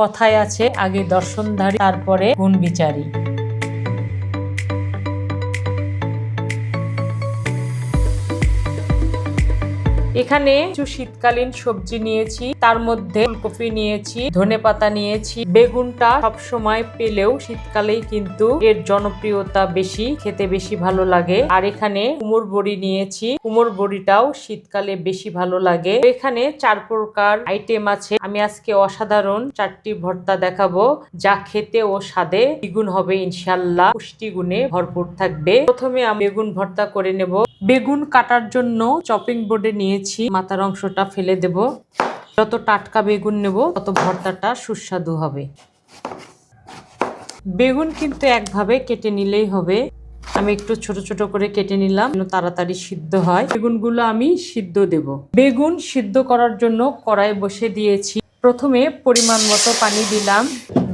কথায় আছে আগে দর্শনধারী তারপরে গুণ বিচারী। এখানে কিছু শীতকালীন সবজি নিয়েছি, তার মধ্যে ফুলকপি নিয়েছি, ধনেপাতা নিয়েছি। বেগুনটা সব সময় পেলেও শীতকালেই কিন্তু এর জনপ্রিয়তা বেশি, খেতে বেশি ভালো লাগে। আর এখানে কুমড় বড়ি নিয়েছি, কুমড় বড়িটাও শীতকালে বেশি ভালো লাগে। এখানে 4 প্রকার আইটেম আছে। আমি আজকে অসাধারণ 4টি ভর্তা দেখাবো, যা খেতে ও স্বাদে দ্বিগুণ হবে ইনশাল্লাহ, পুষ্টিগুণে ভরপুর থাকবে। প্রথমে আমি বেগুন ভর্তা করে নেব। বেগুন কাটার জন্য চপিং বোর্ডে নিয়েছি, মাথার অংশটা ফেলে দেব। যত টাটকা বেগুন নেব তত ভর্তাটা সুস্বাদু হবে। বেগুন কিন্তু একভাবে কেটে নিলেই হবে। আমি একটু ছোট ছোট করে কেটে নিলাম, তাড়াতাড়ি সিদ্ধ হয়। বেগুনগুলো আমি সিদ্ধ দেব। বেগুন সিদ্ধ করার জন্য কড়াই বসে দিয়েছি। প্রথমে পরিমাণ মতো পানি দিলাম,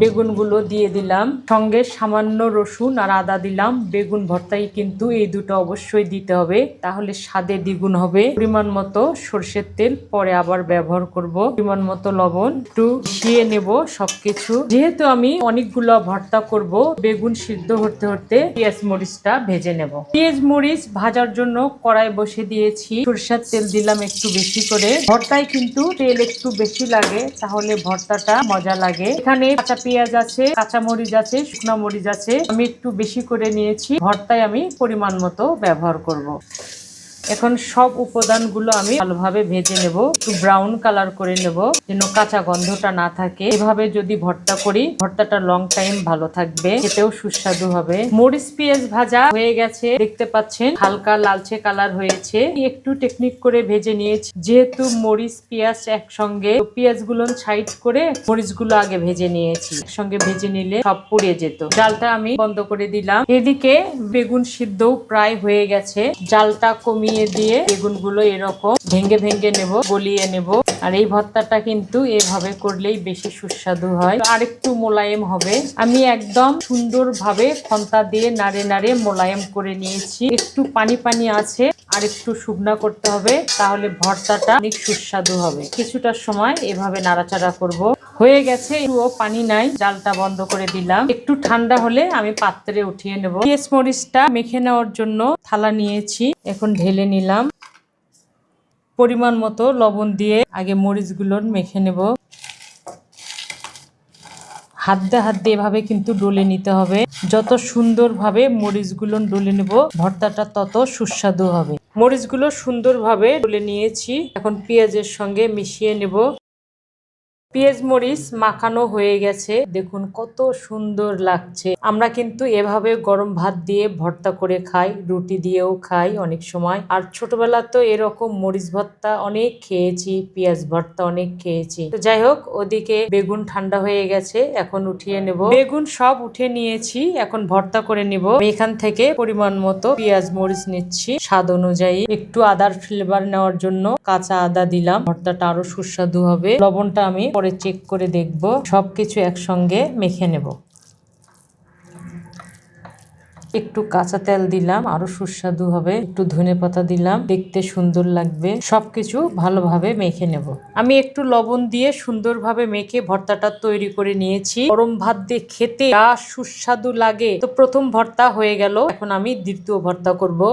বেগুনগুলো দিয়ে দিলাম, সঙ্গে সামান্য রসুন আর আদা দিলাম। বেগুন ভর্তায় কিন্তু এই দুটো অবশ্যই দিতে হবে, তাহলে স্বাদে দ্বিগুণ হবে। পরিমাণ মতো সরষের তেল পরে আবার ব্যবহার করব। পরিমাণ মতো লবণ, একটু মিশিয়ে নেব সবকিছু। যেহেতু আমি অনেকগুলো ভর্তা করব, বেগুন সিদ্ধ হতে হতে পেঁয়াজ মরিচটা ভেজে নেব। পেঁয়াজ মরিচ ভাজার জন্য কড়াই বসে দিয়েছি, সরষের তেল দিলাম একটু বেশি করে। ভর্তায় কিন্তু তেল একটু বেশি লাগে, তাহলে ভর্তাটা মজা লাগে। এখানে কাঁচা পেঁয়াজ আছে, কাঁচা মরিচ আছে, শুকনো মরিচ আছে, আমি একটু বেশি করে নিয়েছি। ভর্তায় আমি পরিমাণ মতো ব্যবহার করব। এখন সব উপাদানগুলো আমি ভালোভাবে ভেজে নেব, একটু ব্রাউন কালার করে নেব, যেন কাঁচা গন্ধটা না থাকে। এভাবে যদি ভর্তা করি, ভর্তাটা লং টাইম ভালো থাকবে, খেতেও সুস্বাদু হবে। মরিচ পেঁয়াজ ভাজা হয়ে গেছে, দেখতে পাচ্ছেন হালকা লালচে কালার হয়েছে। একটু টেকনিক করে ভেজে নিয়েছি, যেহেতু মরিচ পেঁয়াজ একসঙ্গে, পেঁয়াজগুলো সাইড করে মরিচগুলো আগে ভেজে নিয়েছি। একসঙ্গে ভেজে নিলে সব পুড়ে যেত। জালটা আমি বন্ধ করে দিলাম। এদিকে বেগুন সিদ্ধ প্রায় হয়ে গেছে, জালটা কমিয়ে দিয়ে বেগুনগুলো এরকম ভেঙে ভেঙে নেব, গলিয়ে নেব। আর এই ভর্তাটা কিন্তু এভাবে করলেই বেশি সুস্বাদু হয়, আরেকটু মোলায়েম হবে। আমি একদম সুন্দরভাবে খন্তা দিয়ে নাড়ে নাড়ে মোলায়েম করে নিয়েছি। একটু পানি পানি আছে, আর একটু শুকনা করতে হবে, তাহলে ভর্তাটা অনেক সুস্বাদু হবে। কিছুটা সময় এভাবে নাড়াচাড়া করব। হয়ে গেছে, একটুও পানি নাই, জালটা বন্ধ করে দিলাম। একটু ঠান্ডা হলে আমি পাত্রে উঠিয়ে নেব। পেঁয়াজ মরিচটা মেখে নেওয়ার জন্য থালা নিয়েছি, এখন ঢেলে নিলাম। পরিমাণ মতো লবণ দিয়ে আগে মরিচগুলো মেখে নেব। হাত দিয়ে এভাবে কিন্তু ডলে নিতে হবে। যত সুন্দরভাবে মরিচগুলো ডলে নেব, ভর্তাটা তত সুস্বাদু হবে। মরিচগুলো সুন্দরভাবে ডলে নিয়েছি, এখন পেঁয়াজের সঙ্গে মিশিয়ে নেব। পেঁয়াজ মরিচ মাখানো হয়ে গেছে, দেখুন কত সুন্দর লাগছে। আমরা কিন্তু এভাবে গরম ভাত দিয়ে ভর্তা করে খাই, রুটি দিয়েও খাই অনেক সময়। আর ছোটবেলা তো এরকম মরিচ ভর্তা অনেক খেয়েছি, পেঁয়াজ ভর্তা অনেক খেয়েছি। তো যাই হোক, ওদিকে বেগুন ঠান্ডা হয়ে গেছে, এখন উঠিয়ে নেব। বেগুন সব উঠে নিয়েছি, এখন ভর্তা করে নিব। এখান থেকে পরিমাণ মতো পেঁয়াজ মরিচ নিচ্ছি, স্বাদ অনুযায়ী। একটু আদার ফ্লেভার নেওয়ার জন্য কাঁচা আদা দিলাম, ভর্তাটা আরো সুস্বাদু হবে। লবণটা আমি পরে চেক করে দেখব। সবকিছু একসঙ্গে মেখে নেব। একটু কাঁচা তেল দিলাম, আরো সুস্বাদু হবে। একটু ধনেপাতা দিলাম, দেখতে সুন্দর লাগবে। সবকিছু ভালোভাবে মেখে নেব। আমি একটু লবণ দিয়ে সুন্দরভাবে মেখে ভর্তাটা তৈরি করে নিয়েছি। গরম ভাত দিয়ে খেতে যা সুস্বাদু লাগে। তো প্রথম ভর্তা হয়ে গেল, এখন আমি দ্বিতীয় ভর্তা করব।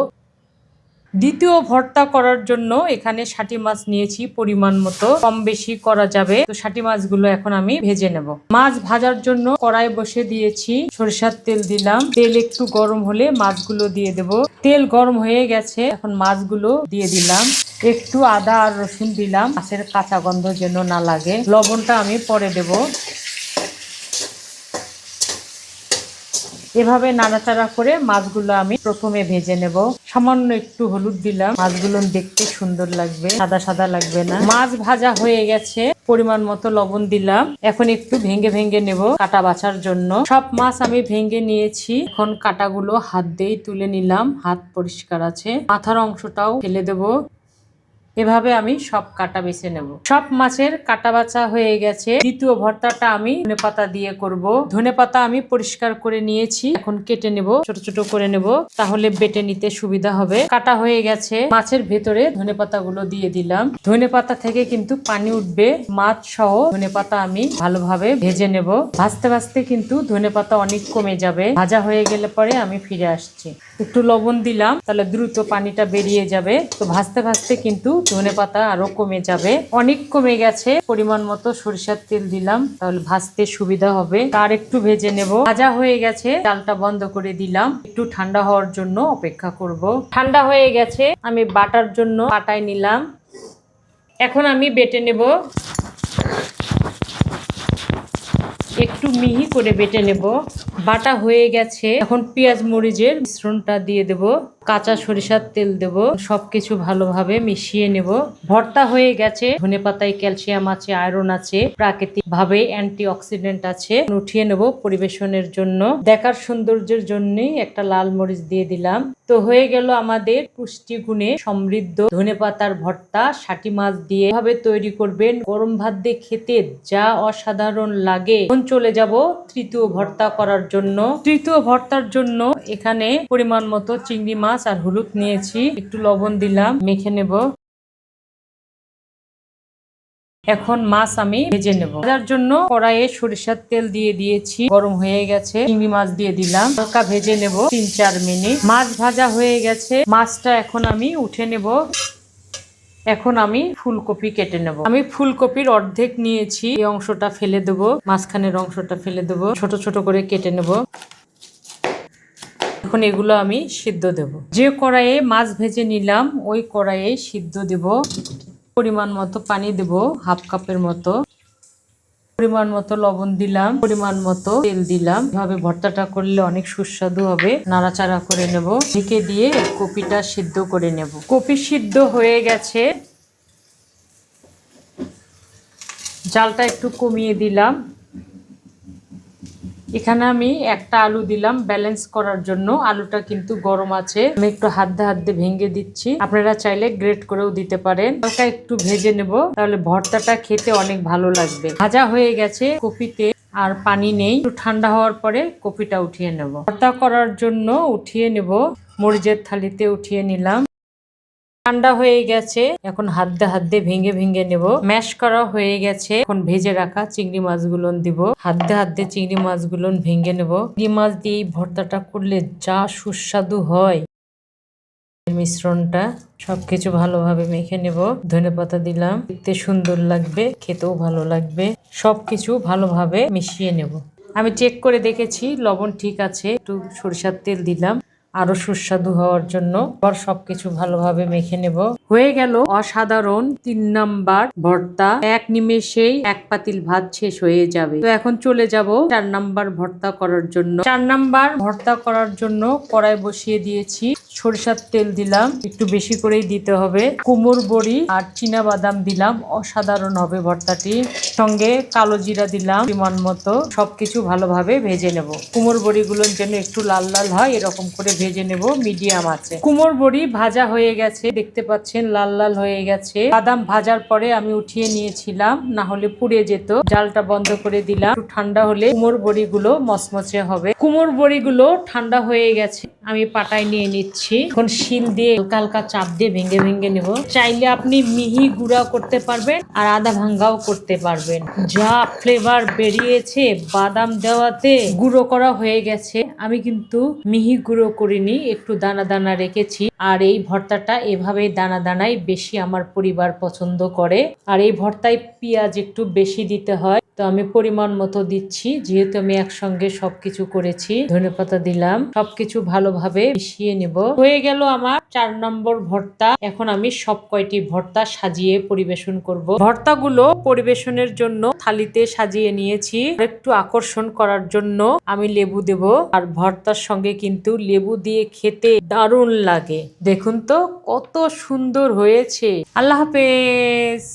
দ্বিতীয় ভর্তা করার জন্য এখানে ষাটি মাছ নিয়েছি, পরিমাণ মতো, কম বেশি করা যাবে। তো ষাটি মাছগুলো এখন আমি ভেজে নেব। মাছ ভাজার জন্য কড়াই বসে দিয়েছি, সরিষার তেল দিলাম। তেল একটু গরম হলে মাছগুলো দিয়ে দেব। তেল গরম হয়ে গেছে, এখন মাছগুলো দিয়ে দিলাম। একটু আদা আর রসুন দিলাম, মাছের কাঁচা গন্ধ যেন না লাগে। লবণটা আমি পরে দেব। এভাবে নাড়াচাড়া করে মাছগুলো আমি প্রথমে ভেজে নেব। সামান্য একটু হলুদ দিলাম, মাছগুলো দেখতে সুন্দর লাগবে, সাদা সাদা লাগবে না। মাছ ভাজা হয়ে গেছে, পরিমাণ মতো লবণ দিলাম। এখন একটু ভেঙে ভেঙে নেব কাটা বাছার জন্য। সব মাছ আমি ভেঙে নিয়েছি, এখন কাটাগুলো হাত দিয়েই তুলে নিলাম, হাত পরিষ্কার আছে। মাথার অংশটাও ফেলে দেব। এভাবে আমি সব কাটা বেছে নেব। সব মাছের কাটা বাছা হয়ে গেছে। দ্বিতীয় ভর্তাটা আমি ধনেপাতা দিয়ে করব। ধনেপাতা আমি পরিষ্কার করে নিয়েছি, এখন কেটে নেব, ছোট ছোট করে নেব, তাহলে বেটে নিতে সুবিধা হবে। কাটা হয়ে গেছে, মাছের ভেতরে ধনেপাতা গুলো দিয়ে দিলাম। ধনেপাতা থেকে কিন্তু পানি উঠবে, মাছ সহ ধনেপাতা আমি ভালোভাবে ভেজে নেব। ভাজতে ভাজতে কিন্তু ধনেপাতা অনেক কমে যাবে। ভাজা হয়ে গেলে পরে আমি ফিরে আসছি। একটু লবণ দিলাম, তাহলে দ্রুত পানিটা বেরিয়ে যাবে। তো ভাজতে ভাজতে কিন্তু ধনেপাতা আরো কমে যাবে, অনেক কমে গেছে। পরিমাণ মতো সরিষার তেল দিলাম, তাহলে ভাজতে সুবিধা হবে। আর একটু ভেজে নেব। ভাজা হয়ে গেছে, চালটা বন্ধ করে দিলাম, একটু ঠান্ডা হওয়ার জন্য অপেক্ষা করব। ঠান্ডা হয়ে গেছে, আমি বাটার জন্য পাটায় নিলাম। এখন আমি বেটে নেব, একটু মিহি করে বেটে নেব। বাটা হয়ে গেছে, এখন পেঁয়াজ মরিচের মিশ্রণটা দিয়ে দেব, কাঁচা সরিষার তেল দেব, সবকিছু ভালোভাবে মিশিয়ে নেব। ভর্তা হয়ে গেছে। ধনেপাতায় ক্যালসিয়াম আছে, আয়রন আছে, প্রাকৃতিক ভাবে অ্যান্টি অক্সিডেন্ট আছে। উঠিয়ে নেব পরিবেশনের জন্য। দেখার সৌন্দর্যের জন্যই একটা লাল মরিচ দিয়ে দিলাম। তো হয়ে গেল আমাদের পুষ্টি গুণে সমৃদ্ধ ধনেপাতার ভর্তা। ষাটি মাছ দিয়ে এভাবে তৈরি করবেন, গরম ভাত দিয়ে খেতে যা অসাধারণ লাগে। এখন চলে যাব তৃতীয় ভর্তা করার জন্য। তৃতীয় ভর্তার জন্য এখানে পরিমাণ মতো চিংড়ি মাছ আর হলুদ নিয়েছি, একটু লবণ দিলাম, মেখে নেব। এখন মাছ আমি ভেজে নেব। ভাজার জন্য কড়াইয়ে সরিষার তেল দিয়ে দিয়েছি, গরম হয়ে গেছে। চিংড়ি মাছ দিয়ে দিলাম, হালকা ভেজে নেব 3-4 মিনিট। মাছ ভাজা হয়ে গেছে, মাছটা এখন আমি উঠে নেব। এখন আমি ফুলকপি কেটে নেব। আমি ফুলকপির অর্ধেক নিয়েছি, এই অংশটা ফেলে দেবো, মাঝখানের অংশটা ফেলে দেবো, ছোট ছোট করে কেটে নেব। এখন এগুলো আমি সিদ্ধ দেব। যে কড়াইয়ে মাছ ভেজে নিলাম ওই কড়াইয়ে সিদ্ধ দেব। পরিমাণ মতো পানি দেব, হাফ কাপের মতো। পরিমাণ মতো লবণ দিলাম, পরিমাণ মতো তেল দিলাম। এভাবে ভর্তাটা করলে অনেক সুস্বাদু হবে। নাড়াচাড়া করে নেব, ঢেকে দিয়ে কপিটা সিদ্ধ করে নেব। কপি সিদ্ধ হয়ে গেছে, জালটা একটু কমিয়ে দিলাম। এখানে আমি একটা আলু দিলাম ব্যালেন্স করার জন্য। আলুটা কিন্তু গরম আছে, আমি একটু হাত দিয়ে ভেঙে দিচ্ছি, আপনারা চাইলে গ্রেট করেও দিতে পারেন। হালকা একটু ভেজে নেব, তাহলে ভর্তাটা খেতে অনেক ভালো লাগবে। ভাজা হয়ে গেছে, কপিতে আর পানি নেই। একটু ঠান্ডা হওয়ার পরে কপিটা উঠিয়ে নেব। ভর্তা করার জন্য উঠিয়ে নেব, মরিচের থালিতে উঠিয়ে নিলাম। ঠান্ডা হয়ে গেছে, এখন হাত দিয়ে ভেঙে ভেঙে নেব। ম্যাশ করা হয়ে গেছে, এখন ভেজে রাখা চিংড়ি মাছগুলো দিব। হাত দিয়ে চিংড়ি মাছগুলো ভেঙে নেব। চিংড়ি মাছ দিয়ে এই ভর্তাটা করলে যা সুস্বাদু হয়, মিশ্রণটা সবকিছু ভালোভাবে মেখে নেব। ধনেপাতা দিলাম, দেখতে সুন্দর লাগবে, খেতেও ভালো লাগবে। সবকিছু ভালোভাবে মিশিয়ে নেব। আমি চেক করে দেখেছি লবণ ঠিক আছে, একটু সরিষার তেল দিলাম আরো সুস্বাদু হওয়ার জন্য। আবার সবকিছু ভালোভাবে মেখে নেব। হয়ে গেল অসাধারণ 3 নাম্বার ভর্তা। এক নিমেষেই এক পাতিল ভাত শেষ হয়ে যাবে। তো এখন চলে যাব 4 নাম্বার ভর্তা করার জন্য। 4 নাম্বার ভর্তা করার জন্য কড়াই বসিয়ে দিয়েছি, সরিষার তেল দিলাম, একটু বেশি করেই দিতে হবে। কুমড় বড়ি আর চীনা বাদাম দিলাম, অসাধারণ হবে ভর্তাটি। সঙ্গে কালো জিরা দিলাম পরিমাণ মতো। সবকিছু ভালোভাবে ভেজে নেব। কুমড় বড়িগুলো যেন একটু লাল লাল হয় এরকম করে ভেজে নেব মিডিয়াম আছে। কুমড় বড়ি ভাজা হয়ে গেছে, দেখতে পাচ্ছেন লাল লাল হয়ে গেছে। বাদাম ভাজার পরে আমি উঠিয়ে নিয়েছিলাম, না হলে পুড়ে যেত। জালটা বন্ধ করে দিলাম, একটু ঠান্ডা হলে কুমড় বড়িগুলো মচমচে হবে। কুমড় বড়িগুলো ঠান্ডা হয়ে গেছে, আমি পাটায় নিয়ে নিচ্ছি। এখন শিল দিয়ে হালকা হালকা চাপ দিয়ে ভেঙে ভেঙে নেব। চাইলে আপনি মিহি গুঁড়া করতে পারবেন আর আদা ভাঙ্গাও করতে পারবেন। যা ফ্লেভার বেরিয়েছে বাদাম দেওয়াতে, গুঁড়ো করা হয়ে গেছে। আমি কিন্তু মিহি গুঁড়ো করিনি, একটু দানা দানা রেখেছি। আর এই ভর্তাটা এভাবে দানা দানাই বেশি আমার পরিবার পছন্দ করে। আর এই ভর্তায় পেঁয়াজ একটু বেশি দিতে হয়, তো আমি পরিমাণ মতো দিচ্ছি, যেহেতু আমি একসঙ্গে সবকিছু করেছি। ধনেপাতা দিলাম, সবকিছু ভালোভাবে মিশিয়ে নেব। হয়ে গেল আমার 4 নম্বর ভর্তা। এখন আমি সব কয়টি ভর্তা সাজিয়ে পরিবেশন করব। ভর্তাগুলো পরিবেশনের জন্য থালিতে সাজিয়ে নিয়েছি। একটু আকর্ষণ করার জন্য আমি লেবু দেব। আর ভর্তার সঙ্গে কিন্তু লেবু দিয়ে খেতে দারুণ লাগে। দেখুন তো কত সুন্দর হয়েছে। আল্লাহ হাফেজ।